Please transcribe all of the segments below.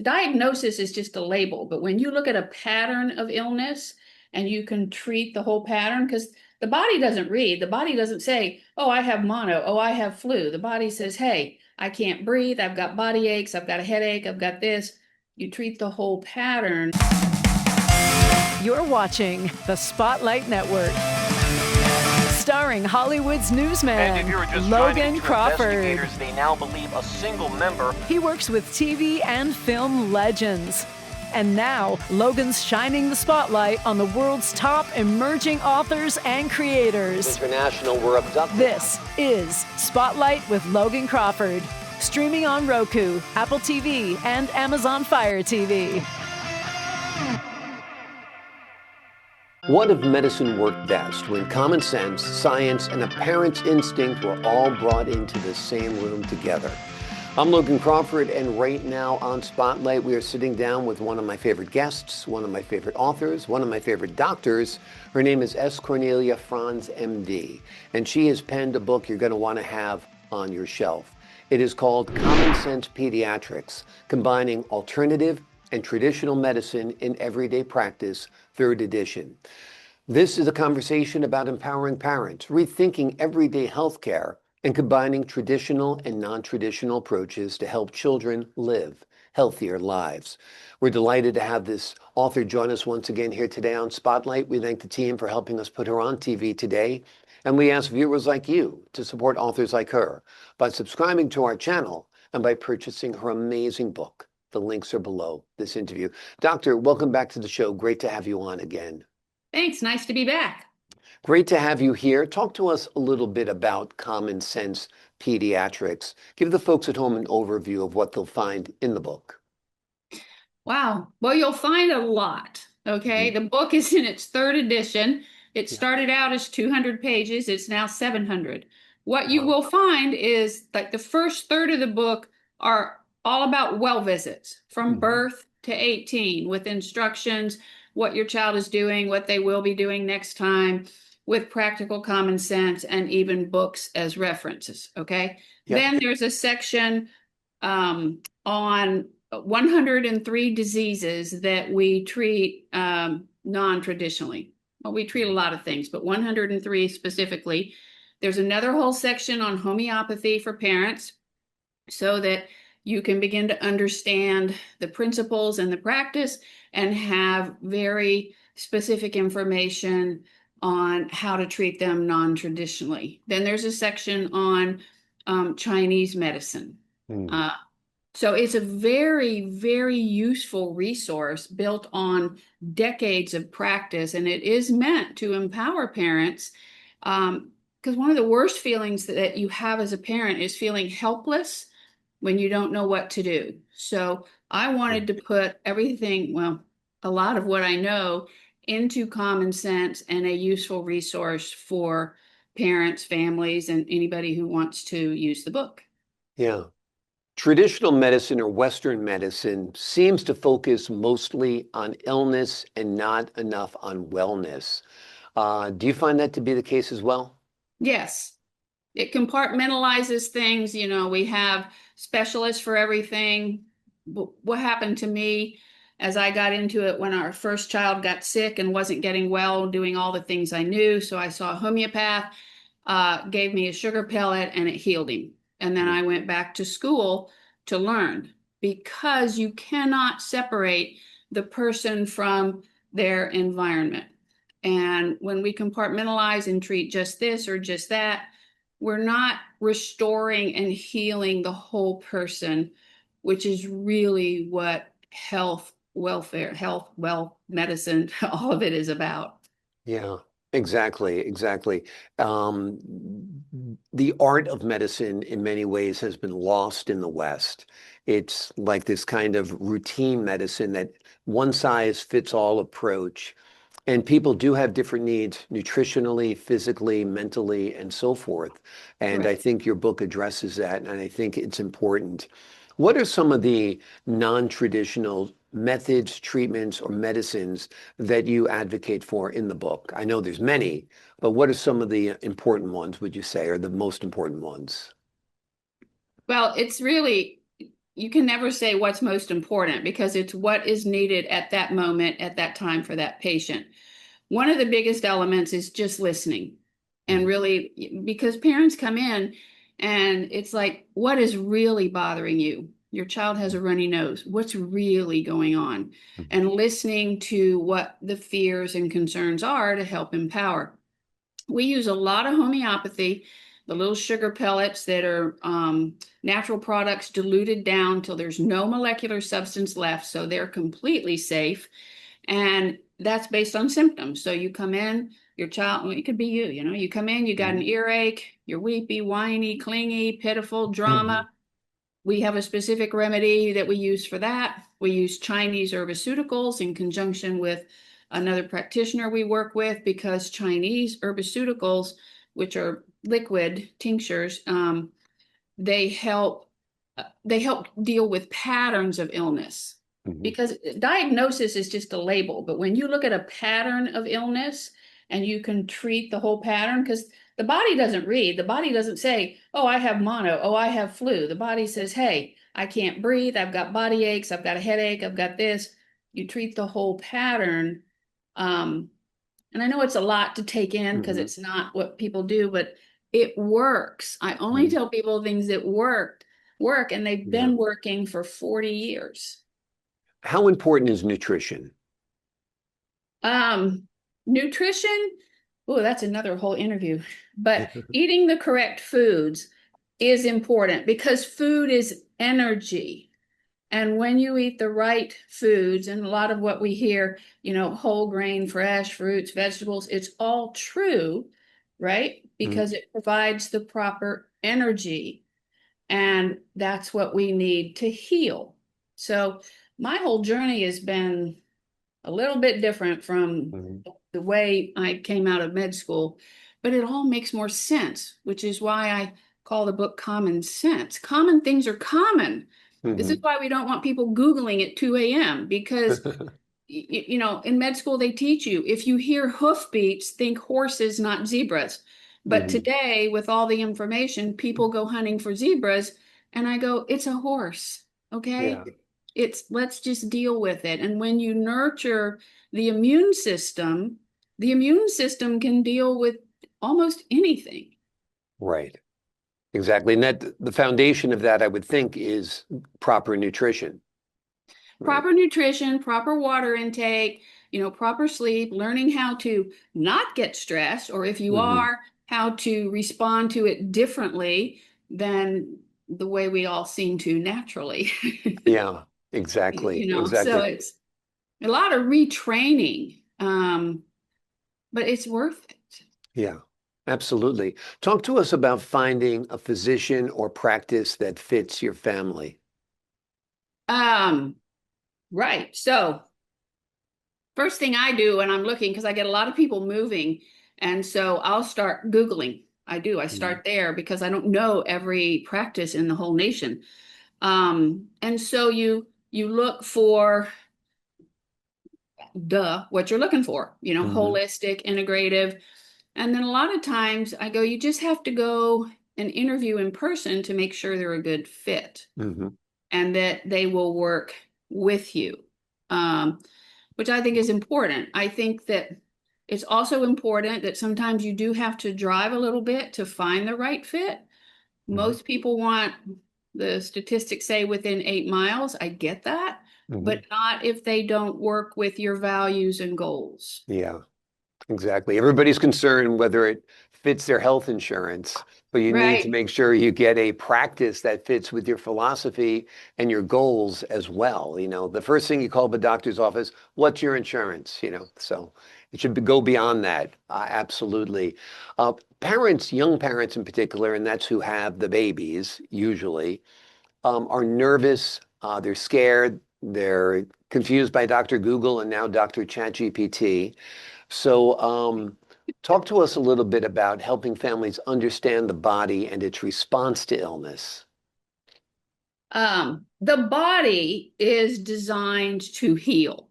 diagnosis is just a label, but when you look at a pattern of illness and you can treat the whole pattern, because the body doesn't read, the body doesn't say, oh, I have mono, oh, I have flu. The body says, hey, I can't breathe, I've got body aches, I've got a headache, I've got this. You treat the whole pattern. You're watching the Spotlight Network. Starring Hollywood's newsman, Logan Crawford. Investigators, they now believe a single member. He works with TV and film legends. And now, Logan's shining the spotlight on the world's top emerging authors and creators. International were abducted. This is Spotlight with Logan Crawford. Streaming on Roku, Apple TV, and Amazon Fire TV. What if medicine worked best when common sense, science, and a parent's instinct were all brought into the same room together? I'm Logan Crawford, and right now on Spotlight, we are sitting down with one of my favorite guests, one of my favorite authors, one of my favorite doctors. Her name is Cornelia Franz, MD, and she has penned a book you're going to want to have on your shelf. It is called Common Sense Pediatrics, Combining Alternative and Traditional Medicine in Everyday Practice, 3rd edition. This is a conversation about empowering parents, rethinking everyday healthcare, and combining traditional and non-traditional approaches to help children live healthier lives. We're delighted to have this author join us once again here today on Spotlight. We thank the team for helping us put her on TV today. And we ask viewers like you to support authors like her by subscribing to our channel and by purchasing her amazing book. The links are below this interview. Doctor, welcome back to the show. Great to have you on again. Thanks, nice to be back. Great to have you here. Talk to us a little bit about Common Sense Pediatrics. Give the folks at home an overview of what they'll find in the book. Wow, well, you'll find a lot, okay? The book is in its 3rd edition. It started out as 200 pages, it's now 700. What you will find is like the first third of the book are all about well visits from birth to 18 with instructions, what your child is doing, what they will be doing next time, with practical common sense and even books as references, okay? Yep. Then there's a section on 103 diseases that we treat non-traditionally. Well, we treat a lot of things, but 103 specifically. There's another whole section on homeopathy for parents so that you can begin to understand the principles and the practice and have very specific information on how to treat them non-traditionally. Then there's a section on Chinese medicine. So it's a very, very useful resource built on decades of practice, and it is meant to empower parents, because one of the worst feelings that you have as a parent is feeling helpless when you don't know what to do. So I wanted to put everything, well, a lot of what I know into common sense and a useful resource for parents, families, and anybody who wants to use the book. Yeah. Traditional medicine or Western medicine seems to focus mostly on illness and not enough on wellness. Do you find that to be the case as well? Yes. It compartmentalizes things. You know, we have specialists for everything. What happened to me as I got into it when our first child got sick and wasn't getting well, doing all the things I knew. So I saw a homeopath, gave me a sugar pellet, and it healed him. And then I went back to school to learn, because you cannot separate the person from their environment. And when we compartmentalize and treat just this or just that, we're not restoring and healing the whole person, which is really what health, welfare, health, wealth, medicine, all of it is about. Yeah, exactly. The art of medicine in many ways has been lost in the West. It's like this kind of routine medicine, that one size fits all approach. And people do have different needs nutritionally, physically, mentally, and so forth. And I think your book addresses that, and I think it's important. What are some of the non-traditional methods, treatments, or medicines that you advocate for in the book? I know there's many, but what are some of the important ones, would you say, or the most important ones? Well, it's really you can never say what's most important because it's what is needed at that moment, at that time for that patient. One of the biggest elements is just listening. And really, because parents come in and it's like, what is really bothering you? Your child has a runny nose. What's really going on? And listening to what the fears and concerns are to help empower. We use a lot of homeopathy, the little sugar pellets that are natural products diluted down till there's no molecular substance left. So they're completely safe. And that's based on symptoms. So you come in, your child, well, it could be you, you come in, you got an earache, you're weepy, whiny, clingy, pitiful, drama. We have a specific remedy that we use for that. We use Chinese herbaceuticals in conjunction with another practitioner we work with, because Chinese herbaceuticals, which are liquid tinctures, they help deal with patterns of illness. Because diagnosis is just a label, but when you look at a pattern of illness and you can treat the whole pattern, because the body doesn't read, the body doesn't say, oh, I have mono, oh, I have flu. The body says, hey, I can't breathe, I've got body aches, I've got a headache, I've got this. You treat the whole pattern. And I know it's a lot to take in because it's not what people do, but it works. I only tell people things that work, and they've been working for 40 years. How important is nutrition? Nutrition, oh, that's another whole interview. But eating the correct foods is important because food is energy. And when you eat the right foods, and a lot of what we hear, whole grain, fresh fruits, vegetables, it's all true, right? Because it provides the proper energy. And that's what we need to heal. So my whole journey has been a little bit different from the way I came out of med school, but it all makes more sense, which is why I call the book Common Sense. Common things are common. This is why we don't want people Googling at 2 a.m. because, in med school, they teach you, if you hear hoofbeats, think horses, not zebras. But today, with all the information, people go hunting for zebras, and I go, it's a horse, okay? Yeah. Let's just deal with it. And when you nurture the immune system can deal with almost anything. Right. Exactly. And that the foundation of that, I would think, is proper nutrition. Proper nutrition, proper water intake, proper sleep, learning how to not get stressed, or if you are, how to respond to it differently than the way we all seem to naturally. Yeah, exactly. Exactly. So it's a lot of retraining, but it's worth it. Yeah. Absolutely. Talk to us about finding a physician or practice that fits your family. Right. So first thing I do when I'm looking, because I get a lot of people moving, and so I'll start Googling. I start there because I don't know every practice in the whole nation. And so you look for what you're looking for, holistic, integrative. And then a lot of times I go, you just have to go and interview in person to make sure they're a good fit and that they will work with you, which I think is important. I think that it's also important that sometimes you do have to drive a little bit to find the right fit. Most people want, the statistics say, within 8 miles. I get that, but not if they don't work with your values and goals. Yeah. Exactly. Everybody's concerned whether it fits their health insurance, but you need to make sure you get a practice that fits with your philosophy and your goals as well. The first thing you call the doctor's office, what's your insurance? So it should go beyond that. Absolutely. Parents, young parents in particular, and that's who have the babies usually, are nervous. They're scared. They're confused by Dr. Google and now Dr. ChatGPT. So talk to us a little bit about helping families understand the body and its response to illness. The body is designed to heal.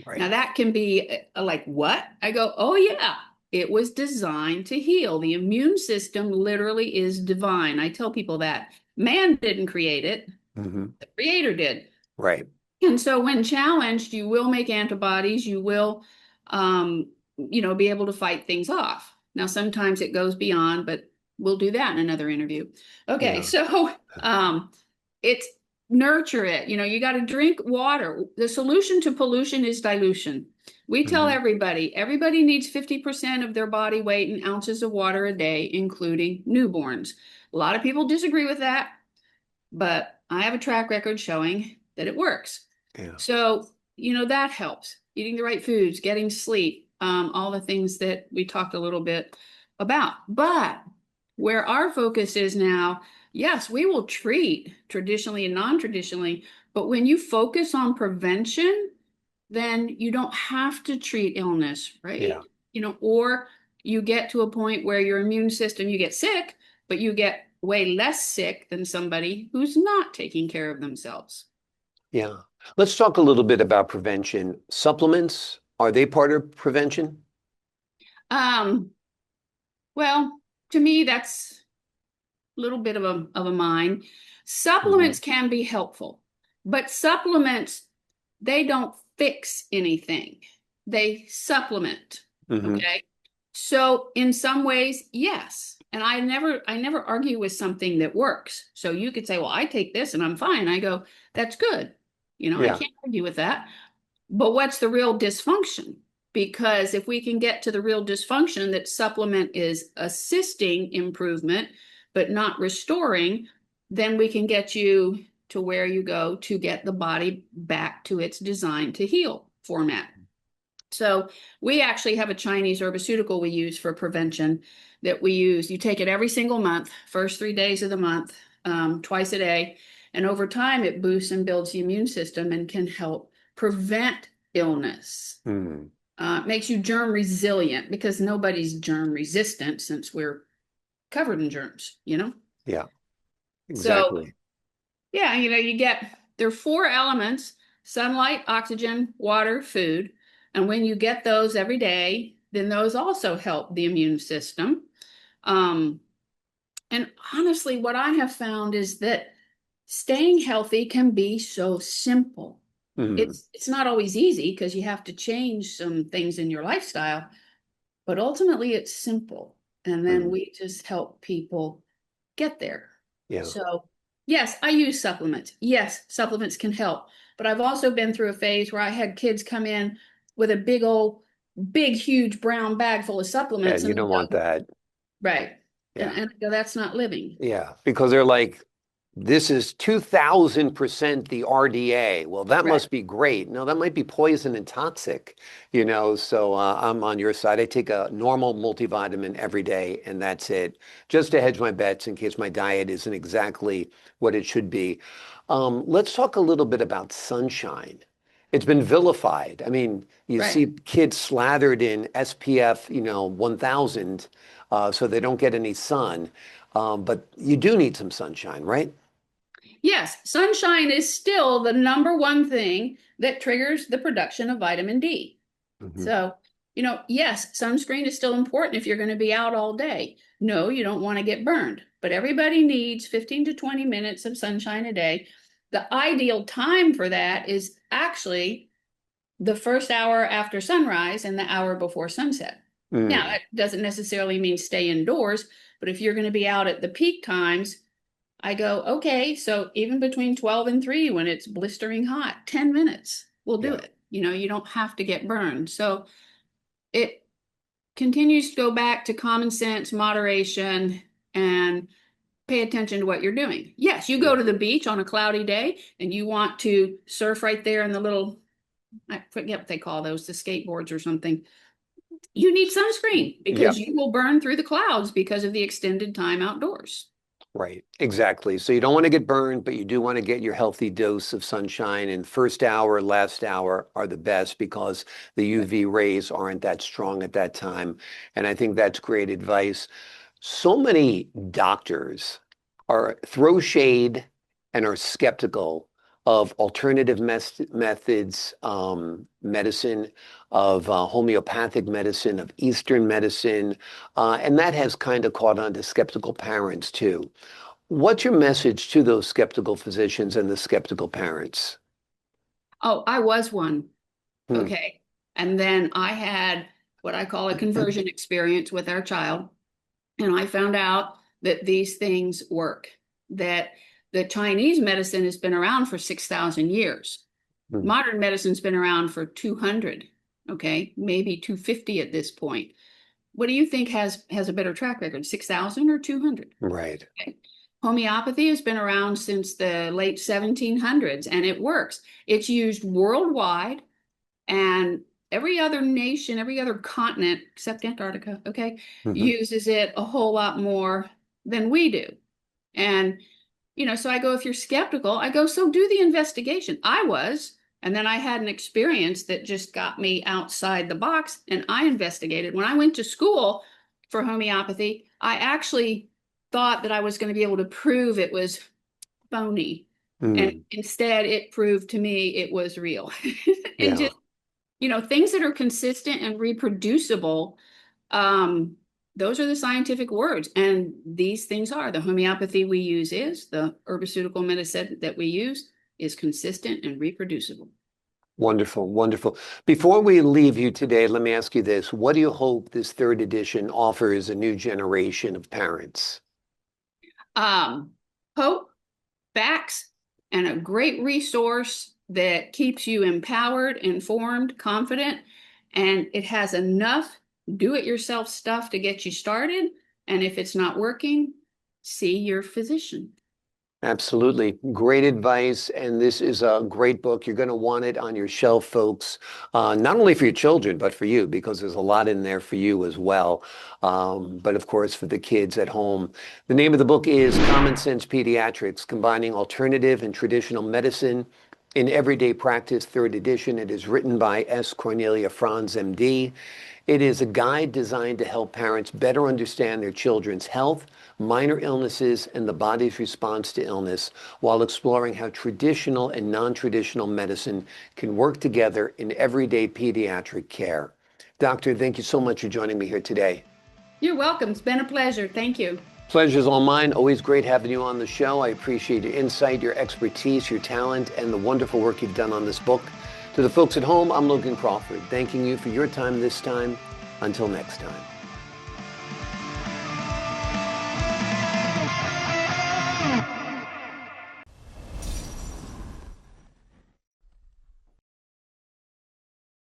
Right. Now that can be like, what? I go, oh yeah, it was designed to heal. The immune system literally is divine. I tell people that. Man didn't create it. Hmm. The creator did. Right. And so when challenged, you will make antibodies, you will, be able to fight things off. Now, sometimes it goes beyond, but we'll do that in another interview. Okay, Yeah. so it's nurture it. You got to drink water. The solution to pollution is dilution. We tell Hmm. everybody needs 50% of their body weight in ounces of water a day, including newborns. A lot of people disagree with that, but I have a track record showing that it works. Yeah. So, that helps. Eating the right foods, getting sleep, all the things that we talked a little bit about. But where our focus is now, yes, we will treat traditionally and non-traditionally, but when you focus on prevention, then you don't have to treat illness, right? Yeah. Or you get to a point where your immune system, you get sick, but you get way less sick than somebody who's not taking care of themselves. Yeah. Let's talk a little bit about prevention. Supplements, are they part of prevention? Um, well, to me, that's a little bit of a mine. Hmm. Supplements can be helpful, but supplements, they don't fix anything. They supplement. Hmm. Okay. So in some ways, yes. And I never argue with something that works. So you could say, well, I take this and I'm fine. I go, that's good. I Yeah. can't argue with that. But what's the real dysfunction? Because if we can get to the real dysfunction, that supplement is assisting improvement, but not restoring, then we can get you to where you go to get the body back to its design to heal format. So we actually have a Chinese herbaceutical we use for prevention that we use. You take it every single month, first 3 days of the month, twice a day. And over time, it boosts and builds the immune system and can help prevent illness. Hmm. Makes you germ resilient because nobody's germ resistant since we're covered in germs, Yeah, So, exactly. yeah, there are 4 elements: sunlight, oxygen, water, food. And when you get those every day, then those also help the immune system. Um, and honestly, what I have found is that staying healthy can be so simple. Hmm. It's not always easy because you have to change some things in your lifestyle, but ultimately it's simple. And then Hmm. we just help people get there. Yeah. So, yes, I use supplements. Yes, supplements can help. But I've also been through a phase where I had kids come in with a big, huge brown bag full of Yeah, supplements. you And don't want that. right. Yeah. And I go, that's not living. Yeah, because they're like, this is 2000% the RDA. Well, that Right. must be great. No, that might be poison and toxic, so I'm on your side. I take a normal multivitamin every day, and that's it, just to hedge my bets in case my diet isn't exactly what it should be. Let's talk a little bit about sunshine. It's been vilified. I mean, you Right. see kids slathered in SPF, 1000, so they don't get any sun. But you do need some sunshine, right? Yes, sunshine is still the number one thing that triggers the production of vitamin D. Hmm. So, yes, sunscreen is still important if you're going to be out all day. No, you don't want to get burned, but everybody needs 15 to 20 minutes of sunshine a day. The ideal time for that is actually the first hour after sunrise and the hour before sunset. Now, Mm, that doesn't necessarily mean stay indoors, but if you're going to be out at the peak times, I go, okay, so even between 12 and 3, when it's blistering hot, 10 minutes will do yeah, it. You don't have to get burned. So it continues to go back to common sense, moderation, and pay attention to what you're doing. Yes, you go yeah, to the beach on a cloudy day and you want to surf right there in the little, I forget what they call those, the skateboards or something. You need sunscreen yeah, because you will burn through the clouds because of the extended time outdoors. right. Exactly. So you don't want to get burned, but you do want to get your healthy dose of sunshine. And first hour, last hour are the best because the UV rays aren't that strong at that time. And I think that's great advice. So many doctors are throw shade and are skeptical of alternative methods, medicine, of homeopathic medicine, of Eastern medicine, and that has kind of caught on to skeptical parents too. What's your message to those skeptical physicians and the skeptical parents? Oh, I was one. Hmm. Okay. And then I had what I call a conversion experience with our child. And I found out that these things work, that the Chinese medicine has been around for 6,000 years. Hmm. Modern medicine's been around for 200, okay, maybe 250 at this point. What do you think has a better track record, 6,000 or 200? Right. Okay. Homeopathy has been around since the late 1700s, and it works. It's used worldwide, and every other nation, every other continent, except Antarctica, okay, uses it a whole lot more than we do. And, so I go, if you're skeptical, I go, so do the investigation. I was, and then I had an experience that just got me outside the box, and I investigated. When I went to school for homeopathy, I actually thought that I was going to be able to prove it was phony. And instead it proved to me it was real. And Yeah. just, things that are consistent and reproducible, those are the scientific words. And these things are. The homeopathy we use is, the herbaceutical medicine that we use is consistent and reproducible. Wonderful, wonderful. Before we leave you today, let me ask you this. What do you hope this third edition offers a new generation of parents? Hope, facts, and a great resource that keeps you empowered, informed, confident, and it has enough do-it-yourself stuff to get you started. And if it's not working, see your physician. Absolutely. Great advice. And this is a great book. You're going to want it on your shelf, folks, not only for your children, but for you, because there's a lot in there for you as well. But of course, for the kids at home. The name of the book is Common Sense Pediatrics, Combining Alternative and Traditional Medicine in Everyday Practice, third edition. It is written by S. Cornelia Franz, MD. It is a guide designed to help parents better understand their children's health, minor illnesses, and the body's response to illness, while exploring how traditional and non-traditional medicine can work together in everyday pediatric care. Doctor, thank you so much for joining me here today. You're welcome. It's been a pleasure. Thank you. Pleasure's all mine. Always great having you on the show. I appreciate your insight, your expertise, your talent, and the wonderful work you've done on this book. To the folks at home, I'm Logan Crawford, thanking you for your time this time. Until next time.